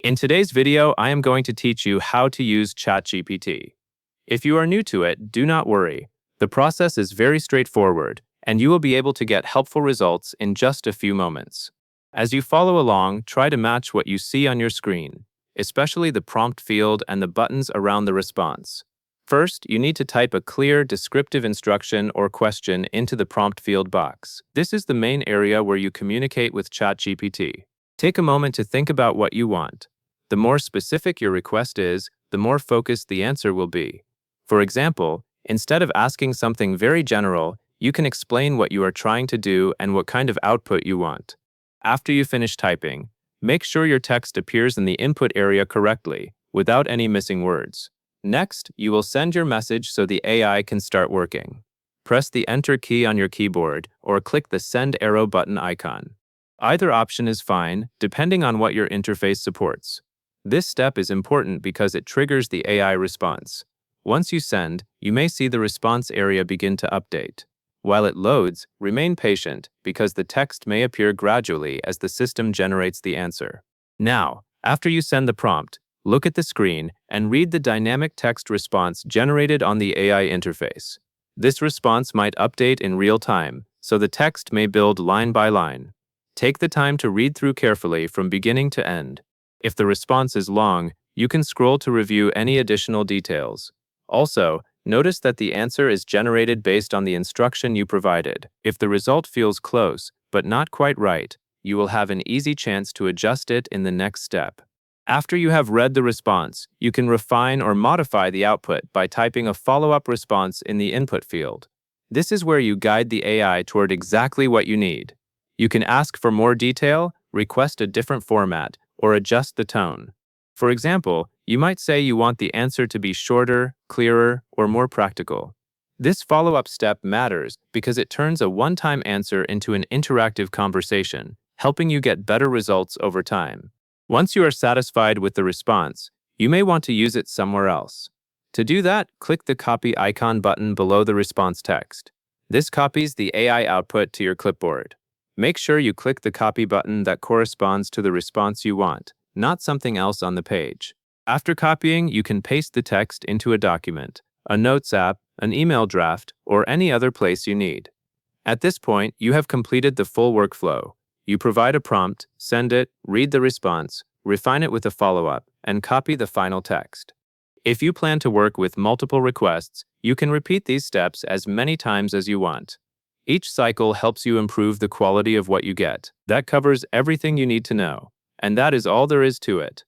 In today's video, I am going to teach you how to use ChatGPT. If you are new to it, do not worry. The process is very straightforward, and you will be able to get helpful results in just a few moments. As you follow along, try to match what you see on your screen, especially the prompt field and the buttons around the response. First, you need to type a clear, descriptive instruction or question into the prompt field box. This is the main area where you communicate with ChatGPT. Take a moment to think about what you want. The more specific your request is, the more focused the answer will be. For example, instead of asking something very general, you can explain what you are trying to do and what kind of output you want. After you finish typing, make sure your text appears in the input area correctly, without any missing words. Next, you will send your message so the AI can start working. Press the Enter key on your keyboard or click the Send arrow button icon. Either option is fine, depending on what your interface supports. This step is important because it triggers the AI response. Once you send, you may see the response area begin to update. While it loads, remain patient because the text may appear gradually as the system generates the answer. Now, after you send the prompt, look at the screen and read the dynamic text response generated on the AI interface. This response might update in real time, so the text may build line by line. Take the time to read through carefully from beginning to end. If the response is long, you can scroll to review any additional details. Also, notice that the answer is generated based on the instruction you provided. If the result feels close, but not quite right, you will have an easy chance to adjust it in the next step. After you have read the response, you can refine or modify the output by typing a follow-up response in the input field. This is where you guide the AI toward exactly what you need. You can ask for more detail, request a different format, or adjust the tone. For example, you might say you want the answer to be shorter, clearer, or more practical. This follow-up step matters because it turns a one-time answer into an interactive conversation, helping you get better results over time. Once you are satisfied with the response, you may want to use it somewhere else. To do that, click the Copy icon button below the response text. This copies the AI output to your clipboard. Make sure you click the copy button that corresponds to the response you want, not something else on the page. After copying, you can paste the text into a document, a Notes app, an email draft, or any other place you need. At this point, you have completed the full workflow. You provide a prompt, send it, read the response, refine it with a follow-up, and copy the final text. If you plan to work with multiple requests, you can repeat these steps as many times as you want. Each cycle helps you improve the quality of what you get. That covers everything you need to know. And that is all there is to it.